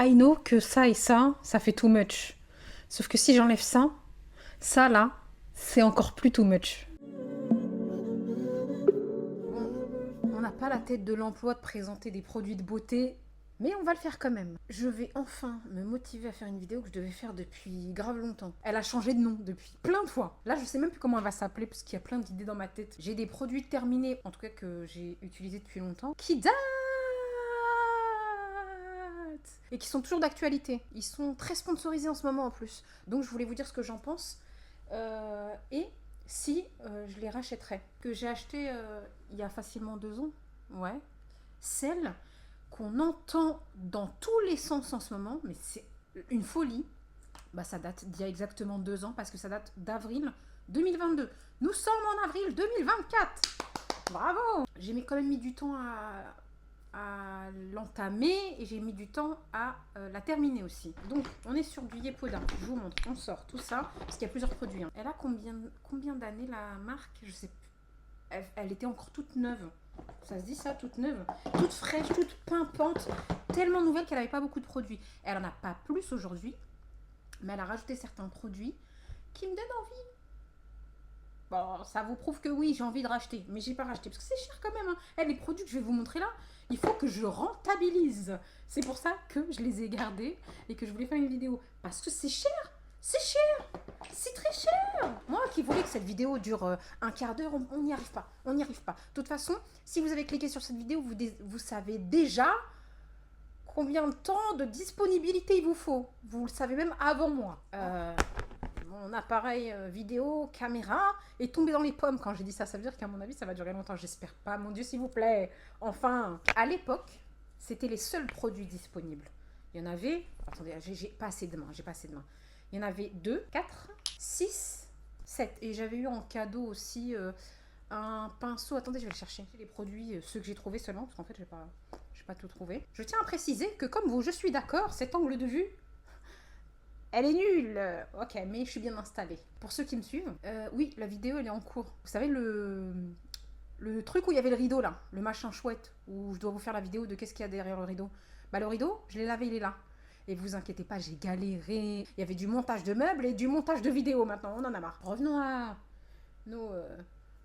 I know que ça et ça fait too much. Sauf que si j'enlève ça, ça là, c'est encore plus too much. Bon, on n'a pas la tête de l'emploi de présenter des produits de beauté, mais on va le faire quand même. Je vais enfin me motiver à faire une vidéo que je devais faire depuis grave longtemps. Elle a changé de nom depuis plein de fois. Là, je sais même plus comment elle va s'appeler parce qu'il y a plein d'idées dans ma tête. J'ai des produits terminés, en tout cas que j'ai utilisés depuis longtemps, qui datent et qui sont toujours d'actualité. Ils sont très sponsorisés en ce moment en plus. Donc je voulais vous dire ce que j'en pense. Et si je les rachèterais. Que j'ai acheté il y a facilement 2 ans. Ouais. Celle qu'on entend dans tous les sens en ce moment, mais c'est une folie. Bah, ça date d'il y a exactement 2 ans parce que ça date d'avril 2022. Nous sommes en avril 2024. Bravo. J'ai quand même mis du temps à l'entamer et j'ai mis du temps à la terminer aussi. Donc on est sur du Yepoda. Je vous montre, on sort tout ça parce qu'il y a plusieurs produits. Hein. Elle a combien d'années la marque? Je sais plus. Elle était encore toute neuve. Ça se dit ça, toute neuve, toute fraîche, toute pimpante, tellement nouvelle qu'elle n'avait pas beaucoup de produits. Elle en a pas plus aujourd'hui, mais elle a rajouté certains produits qui me donnent envie. Bon, ça vous prouve que oui, j'ai envie de racheter, mais j'ai pas racheté parce que c'est cher quand même. Hein. Les produits que je vais vous montrer là, il faut que je rentabilise. C'est pour ça que je les ai gardés et que je voulais faire une vidéo parce que c'est cher. C'est cher. C'est très cher. Moi qui voulais que cette vidéo dure un quart d'heure, on n'y arrive pas. On n'y arrive pas. De toute façon, si vous avez cliqué sur cette vidéo, vous savez déjà combien de temps de disponibilité il vous faut. Vous le savez même avant moi. Mon appareil vidéo, caméra, est tombé dans les pommes quand j'ai dit ça. Ça veut dire qu'à mon avis, ça va durer longtemps. J'espère pas. Mon Dieu, s'il vous plaît. Enfin, à l'époque, c'était les seuls produits disponibles. Il y en avait... Attendez, j'ai pas assez de mains. J'ai pas assez de mains. Il y en avait 2, 4, 6, 7. Et j'avais eu en cadeau aussi un pinceau. Attendez, je vais le chercher. Les produits, ceux que j'ai trouvés seulement, parce qu'en fait, je n'ai pas tout trouvé. Je tiens à préciser que comme vous, je suis d'accord, cet angle de vue... Elle est nulle. Ok, mais je suis bien installée. Pour ceux qui me suivent, oui, la vidéo, elle est en cours. Vous savez, le truc où il y avait le rideau, là, le machin chouette, où je dois vous faire la vidéo de qu'est-ce qu'il y a derrière le rideau. Bah, le rideau, je l'ai lavé, il est là. Et vous inquiétez pas, j'ai galéré. Il y avait du montage de meubles et du montage de vidéos maintenant, on en a marre. Revenons nos, euh,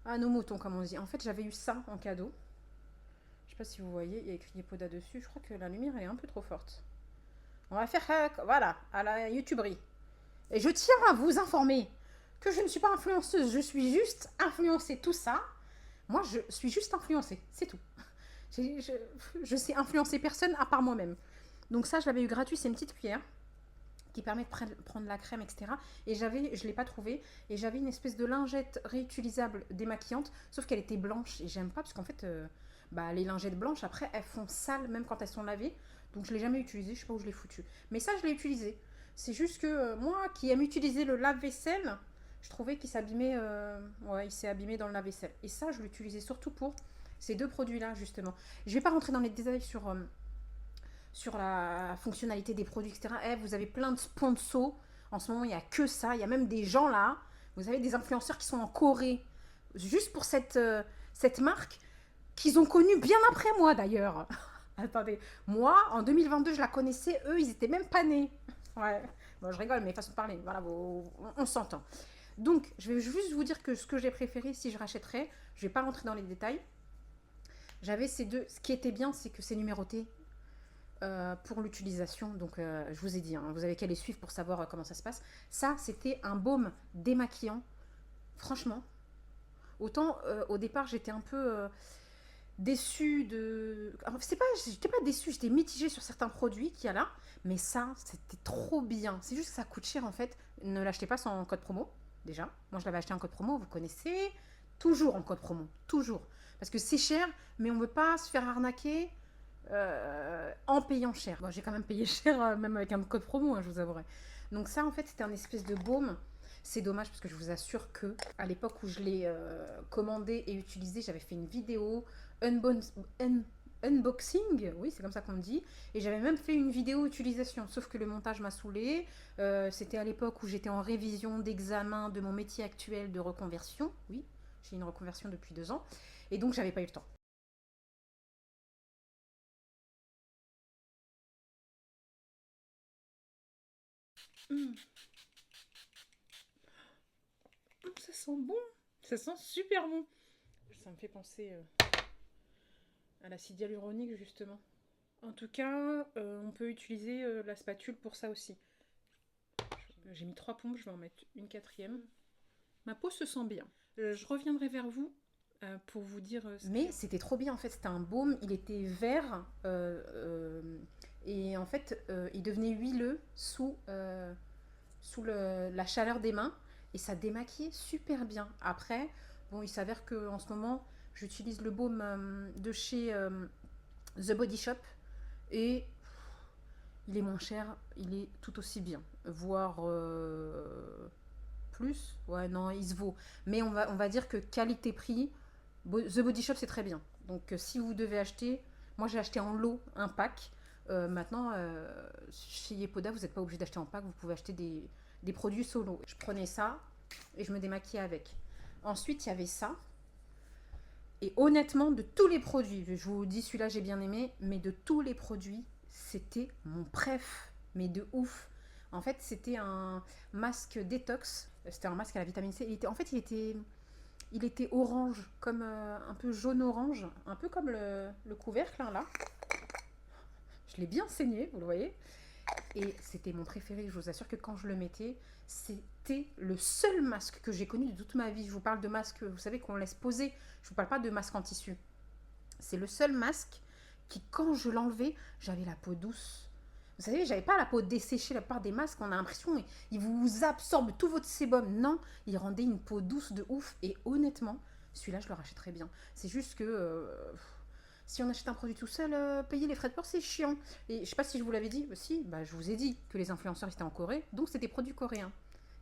à nos moutons, comme on dit. En fait, j'avais eu ça en cadeau. Je sais pas si vous voyez, il y a écrit Yepoda dessus. Je crois que la lumière, elle est un peu trop forte. On va faire, voilà, à la YouTuberie. Et je tiens à vous informer que je ne suis pas influenceuse, je suis juste influencée. Tout ça, moi, je suis juste influencée, c'est tout. Je sais influencer personne à part moi-même. Donc ça, je l'avais eu gratuit, c'est une petite cuillère qui permet de prendre la crème, etc. Et je ne l'ai pas trouvé. Et j'avais une espèce de lingette réutilisable démaquillante, sauf qu'elle était blanche. Et j'aime pas, parce qu'en fait, les lingettes blanches, après, elles font sale, même quand elles sont lavées. Donc je ne l'ai jamais utilisée, je sais pas où je l'ai foutu. Mais ça, je l'ai utilisé. C'est juste que moi, qui aime utiliser le lave-vaisselle, je trouvais qu'il s'abîmait, ouais, il s'est abîmé dans le lave-vaisselle. Et ça, je l'utilisais surtout pour ces deux produits-là, justement. Je ne vais pas rentrer dans les détails sur la fonctionnalité des produits, etc. Vous avez plein de sponsors. En ce moment, il n'y a que ça. Il y a même des gens là. Vous avez des influenceurs qui sont en Corée, juste pour cette marque, qu'ils ont connue bien après moi d'ailleurs. Attendez, moi, en 2022, je la connaissais. Eux, ils étaient même pas nés. Ouais, bon, je rigole, mais façon de parler. Voilà, on s'entend. Donc, je vais juste vous dire que ce que j'ai préféré, si je rachèterais, je ne vais pas rentrer dans les détails. J'avais ces deux. Ce qui était bien, c'est que c'est numéroté pour l'utilisation. Donc, je vous ai dit, hein, vous avez qu'à les suivre pour savoir comment ça se passe. Ça, c'était un baume démaquillant. Franchement, autant au départ, j'étais un peu déçue de. Alors, j'étais pas déçue, j'étais mitigée sur certains produits qu'il y a là. Mais ça, c'était trop bien. C'est juste que ça coûte cher en fait. Ne l'achetez pas sans code promo, déjà. Moi, je l'avais acheté en code promo, vous connaissez. Toujours en code promo, toujours. Parce que c'est cher, mais on ne veut pas se faire arnaquer en payant cher. Bon, j'ai quand même payé cher, même avec un code promo, hein, je vous avouerai. Donc ça, en fait, c'était un espèce de baume. C'est dommage parce que je vous assure que à l'époque où je l'ai commandé et utilisé, j'avais fait une vidéo unboxing, oui, c'est comme ça qu'on dit, et j'avais même fait une vidéo utilisation, sauf que le montage m'a saoulé. C'était à l'époque où j'étais en révision d'examen de mon métier actuel de reconversion, oui, j'ai une reconversion depuis 2 ans, et donc j'avais pas eu le temps. Mmh. Ça sent bon. Ça sent super bon. Ça me fait penser à l'acide hyaluronique, justement. En tout cas, on peut utiliser la spatule pour ça aussi. J'ai mis 3 pompes, je vais en mettre une quatrième. Ma peau se sent bien. Je reviendrai vers vous pour vous dire... Mais c'était trop bien en fait, c'était un baume, il était vert et en fait il devenait huileux sous la chaleur des mains et ça démaquillait super bien. Après, bon, il s'avère qu'en ce moment j'utilise le baume de chez The Body Shop et il est moins cher, il est tout aussi bien, voire plus. Ouais, non, il se vaut. Mais on va dire que qualité-prix, The Body Shop c'est très bien. Donc si vous devez acheter, moi j'ai acheté en lot un pack. Maintenant, chez Yepoda, vous n'êtes pas obligé d'acheter en pack, vous pouvez acheter des produits solo. Je prenais ça et je me démaquillais avec. Ensuite, il y avait ça. Et honnêtement, de tous les produits, je vous dis celui-là j'ai bien aimé, mais de tous les produits, c'était mon préf. Mais de ouf. En fait, c'était un masque détox. C'était un masque à la vitamine C. Il était orange, comme un peu jaune-orange, un peu comme le couvercle là. Je l'ai bien saigné, vous le voyez. Et c'était mon préféré. Je vous assure que quand je le mettais, c'était le seul masque que j'ai connu de toute ma vie. Je vous parle de masque, vous savez, qu'on laisse poser. Je vous parle pas de masque en tissu. C'est le seul masque qui, quand je l'enlevais, j'avais la peau douce. Vous savez, j'avais pas la peau desséchée. La plupart des masques, on a l'impression qu'ils vous absorbent tout votre sébum. Non, il rendait une peau douce de ouf. Et honnêtement, celui-là, je le rachèterais bien. C'est juste que si on achète un produit tout seul, payer les frais de port, c'est chiant. Et je sais pas si je vous l'avais dit aussi, bah, je vous ai dit que les influenceurs étaient en Corée, donc c'était des produits coréens.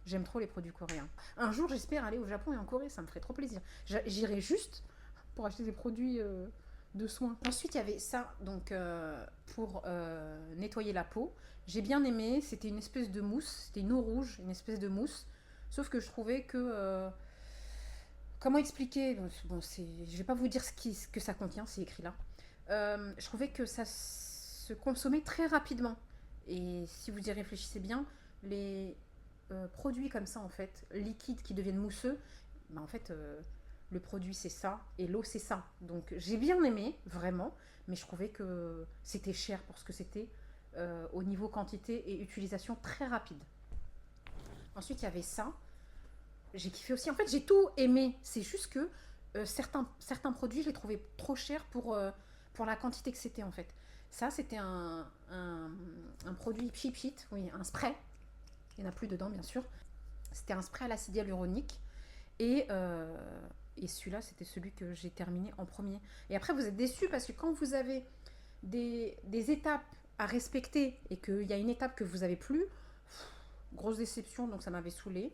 J'aime trop les produits coréens. Un jour, j'espère aller au Japon et en Corée, ça me ferait trop plaisir. J'irai juste pour acheter des produits de soins. Ensuite, il y avait ça, donc pour nettoyer la peau. J'ai bien aimé, c'était une espèce de mousse, c'était une eau rouge, une espèce de mousse. Sauf que je trouvais que comment expliquer. Bon, je vais pas vous dire ce que ça contient, c'est écrit là. Je trouvais que ça se consommait très rapidement. Et si vous y réfléchissez bien, les produits comme ça, en fait, liquides qui deviennent mousseux, bah, en fait, le produit c'est ça et l'eau c'est ça. Donc j'ai bien aimé, vraiment, mais je trouvais que c'était cher pour ce que c'était au niveau quantité et utilisation très rapide. Ensuite, il y avait ça. J'ai kiffé aussi. En fait, j'ai tout aimé. C'est juste que certains produits, je les trouvais trop chers pour la quantité que c'était, en fait. Ça, c'était un produit Cheap Sheet, oui, un spray. Il n'y en a plus dedans, bien sûr. C'était un spray à l'acide hyaluronique. Et celui-là, c'était celui que j'ai terminé en premier. Et après, vous êtes déçus parce que quand vous avez des étapes à respecter et qu'il y a une étape que vous n'avez plus, grosse déception, donc ça m'avait saoulée.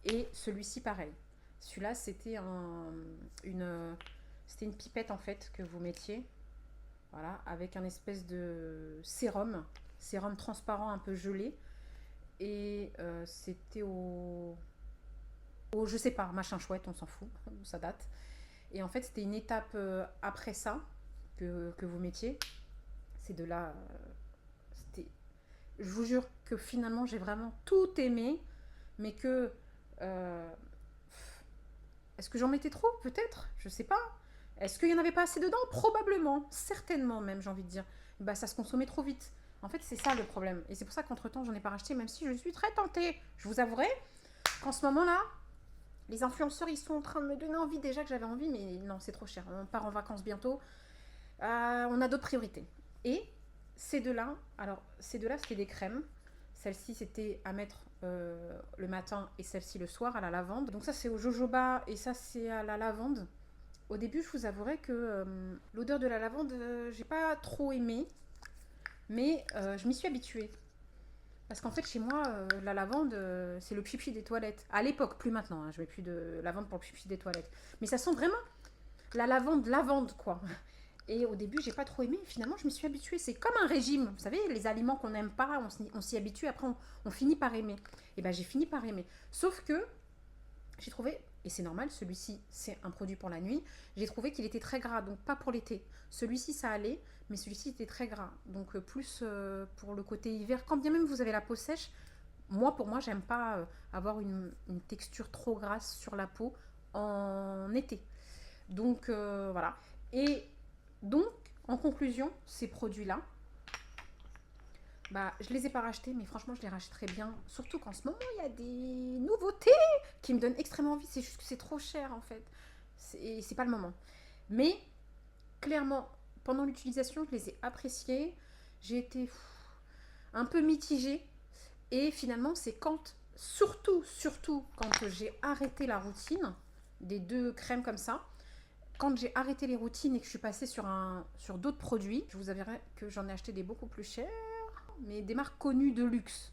Et celui-ci, pareil. Celui-là, c'était une pipette en fait que vous mettiez, voilà, avec un espèce de sérum transparent un peu gelé. Et c'était je sais pas, machin chouette, on s'en fout, ça date. Et en fait, c'était une étape après ça que vous mettiez. C'est de là, c'était. Je vous jure que finalement, j'ai vraiment tout aimé, mais que euh, est-ce que j'en mettais trop? Peut-être, je sais pas. Est-ce qu'il y en avait pas assez dedans? Probablement, certainement même, j'ai envie de dire. Bah, ça se consommait trop vite. En fait, c'est ça le problème. Et c'est pour ça qu'entre temps, j'en ai pas racheté, même si je suis très tentée. Je vous avouerai qu'en ce moment-là, les influenceurs, ils sont en train de me donner envie déjà que j'avais envie, mais non, c'est trop cher. On part en vacances bientôt. On a d'autres priorités. Et ces deux-là, alors ces deux-là, c'était des crèmes. Celle-ci, c'était à mettre le matin et celle-ci le soir à la lavande. Donc ça, c'est au jojoba et ça, c'est à la lavande. Au début, je vous avouerai que l'odeur de la lavande, j'ai pas trop aimé, mais je m'y suis habituée. Parce qu'en fait, chez moi, la lavande, c'est le pipi des toilettes. À l'époque, plus maintenant, hein, je mets plus de lavande pour le pipi des toilettes. Mais ça sent vraiment la lavande, quoi. Et au début, j'ai pas trop aimé. Finalement, je me suis habituée. C'est comme un régime. Vous savez, les aliments qu'on n'aime pas, on s'y habitue. Après, on finit par aimer. Et ben, j'ai fini par aimer. Sauf que j'ai trouvé, et c'est normal, celui-ci, c'est un produit pour la nuit. J'ai trouvé qu'il était très gras, donc pas pour l'été. Celui-ci, ça allait, mais celui-ci était très gras. Donc plus pour le côté hiver. Quand bien même vous avez la peau sèche, Moi, pour moi, j'aime pas avoir une texture trop grasse sur la peau en été. Donc voilà. Et donc, en conclusion, ces produits-là, bah, je les ai pas rachetés, mais franchement, je les rachèterais bien. Surtout qu'en ce moment, il y a des nouveautés qui me donnent extrêmement envie. C'est juste que c'est trop cher, en fait. C'est pas le moment. Mais, clairement, pendant l'utilisation, je les ai appréciés. J'ai été un peu mitigée. Et finalement, c'est quand, surtout quand j'ai arrêté la routine des 2 crèmes comme ça, quand j'ai arrêté les routines et que je suis passée sur d'autres produits, je vous avouerai que j'en ai acheté des beaucoup plus chers, mais des marques connues de luxe.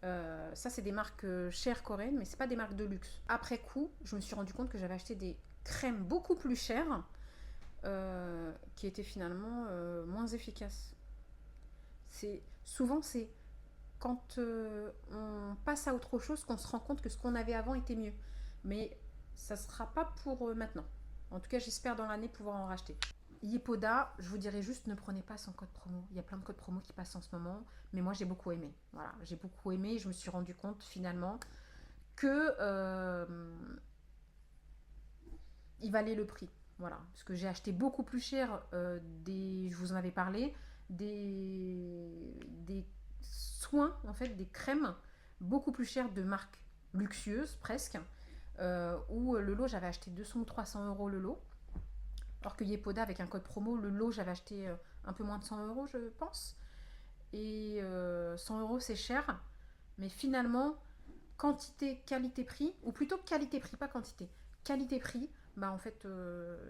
Ça, c'est des marques chères coréennes, mais c'est pas des marques de luxe. Après coup, je me suis rendu compte que j'avais acheté des crèmes beaucoup plus chères qui étaient finalement moins efficaces. Souvent, c'est quand on passe à autre chose qu'on se rend compte que ce qu'on avait avant était mieux. Mais ça ne sera pas pour maintenant. En tout cas, j'espère dans l'année pouvoir en racheter. Yepoda, je vous dirais juste ne prenez pas son code promo. Il y a plein de codes promo qui passent en ce moment, mais moi j'ai beaucoup aimé. Voilà, j'ai beaucoup aimé. Je me suis rendu compte finalement que il valait le prix. Voilà, parce que j'ai acheté beaucoup plus cher je vous en avais parlé, des soins, en fait, des crèmes beaucoup plus chères de marques luxueuses presque, où le lot, j'avais acheté 200 ou 300 euros le lot. Alors que Yepoda, avec un code promo, le lot, j'avais acheté un peu moins de 100 euros, je pense. Et 100 euros, c'est cher. Mais finalement, quantité, qualité-prix, ou plutôt qualité-prix, pas quantité. Qualité-prix, bah en fait,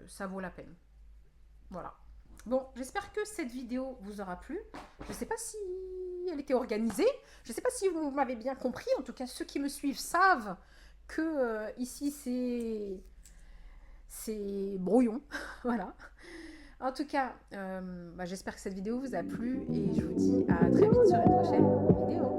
ça vaut la peine. Voilà. Bon, j'espère que cette vidéo vous aura plu. Je ne sais pas si elle était organisée. Je ne sais pas si vous m'avez bien compris. En tout cas, ceux qui me suivent savent que ici, c'est brouillon. Voilà. En tout cas, bah, j'espère que cette vidéo vous a plu et je vous dis à très vite sur une prochaine vidéo.